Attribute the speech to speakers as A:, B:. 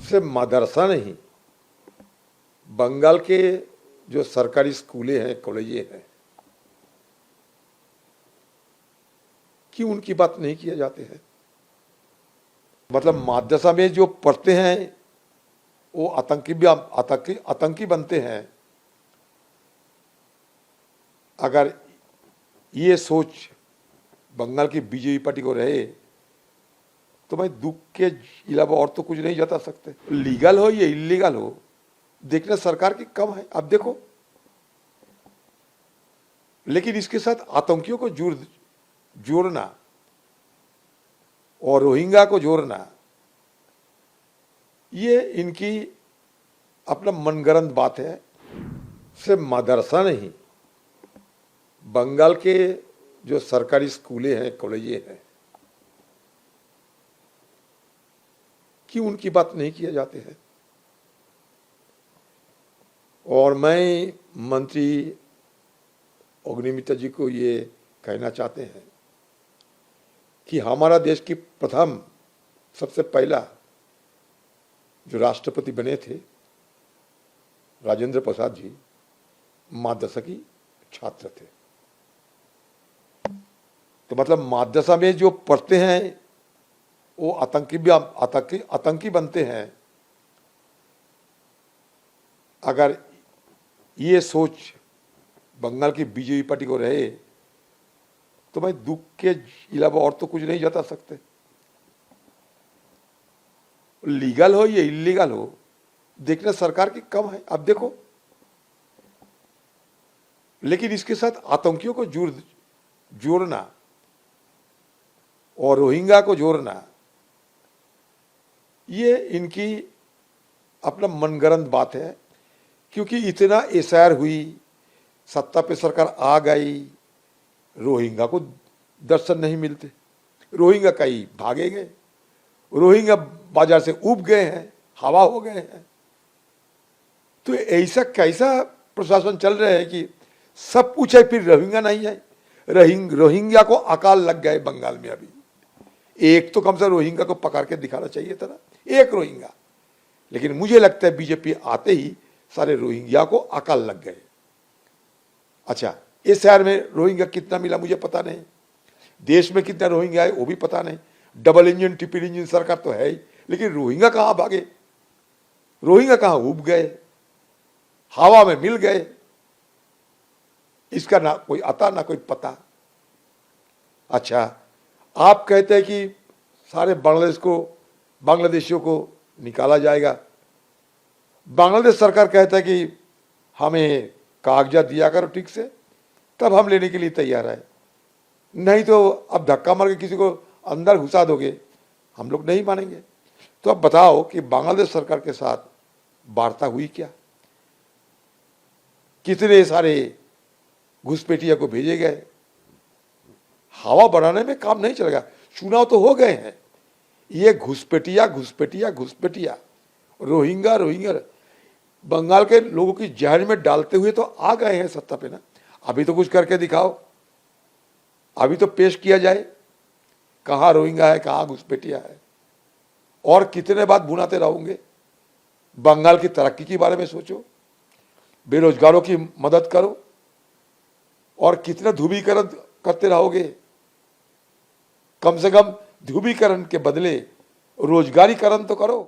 A: सिर्फ मदरसा नहीं, बंगाल के जो सरकारी स्कूलें हैं, कॉलेजें हैं, क्यों उनकी बात नहीं किया जाते हैं। मतलब मदरसा में जो पढ़ते हैं वो आतंकी बनते हैं। अगर ये सोच बंगाल की बीजेपी पार्टी को रहे तो भाई दुख के अलावा और तो कुछ नहीं जता सकते। लीगल हो या इलीगल हो, देखना सरकार की कम है। अब देखो, लेकिन इसके साथ आतंकियों को जोड़ना और रोहिंग्या को जोड़ना, ये इनकी अपना मनगढ़ंत बात है। सिर्फ मदरसा नहीं, बंगाल के जो सरकारी स्कूलें हैं, कॉलेजें हैं, क्यों उनकी बात नहीं किया जाते हैं। और मैं मंत्री अग्निमित्र जी को ये कहना चाहते हैं कि हमारा देश की प्रथम सबसे पहला जो राष्ट्रपति बने थे राजेंद्र प्रसाद जी, मदरसा की छात्र थे। तो मतलब मदरसा में जो पढ़ते हैं वो आतंकी बनते हैं। अगर ये सोच बंगाल की बीजेपी पार्टी को रहे तो भाई दुख के अलावा और तो कुछ नहीं जता सकते। लीगल हो या इलीगल हो, देखना सरकार की कम है। अब देखो, लेकिन इसके साथ आतंकियों को जोड़ना और रोहिंग्या को जोड़ना, ये इनकी अपना मनगढ़ंत बात है। क्योंकि इतना एसआईआर हुई, सत्ता पे सरकार आ गई, रोहिंग्या को दर्शन नहीं मिलते। रोहिंग्या कहीं भागे गए, रोहिंग्या बाजार से उब गए हैं, हवा हो गए हैं। तो ऐसा कैसा प्रशासन चल रहा है कि सब कुछ है फिर रोहिंग्या नहीं है। रोहिंग्या को अकाल लग गए बंगाल में। अभी एक तो कम से रोहिंग्या को पकड़ के दिखाना चाहिए था ना, एक रोहिंग्या। लेकिन मुझे लगता है बीजेपी आते ही सारे रोहिंग्या को अकाल लग गए। अच्छा, इस शहर में रोहिंग्या कितना मिला मुझे पता नहीं, देश में कितना रोहिंग्या है वो भी पता नहीं। डबल इंजन ट्रिपल इंजन सरकार तो है ही, लेकिन रोहिंग्या कहां भागे, रोहिंग्या कहां उब गए, हवा में मिल गए, इसका ना कोई आता ना कोई पता। अच्छा, आप कहते हैं कि सारे बांग्लादेशियों को निकाला जाएगा। बांग्लादेश सरकार कहता है कि हमें कागजात दिया करो ठीक से, तब हम लेने के लिए तैयार है। नहीं तो अब धक्का मार के किसी को अंदर घुसा दोगे, हम लोग नहीं मानेंगे। तो अब बताओ कि बांग्लादेश सरकार के साथ वार्ता हुई क्या, कितने सारे घुसपैठिया को भेजे गए। हवा बढ़ाने में काम नहीं चलेगा। चुनाव तो हो गए हैं, ये घुसपैठिया रोहिंग्या बंगाल के लोगों की जहन में डालते हुए तो आ गए हैं सत्ता पे ना। अभी तो कुछ करके दिखाओ, अभी तो पेश किया जाए कहां रोहिंग्या है, कहां घुसपैठिया है। और कितने बात भुनाते रहोगे। बंगाल की तरक्की के बारे में सोचो, बेरोजगारों की मदद करो, और कितना ध्रुवीकरण करते रहोगे। कम से कम ध्रुवीकरण के बदले रोजगारीकरण तो करो।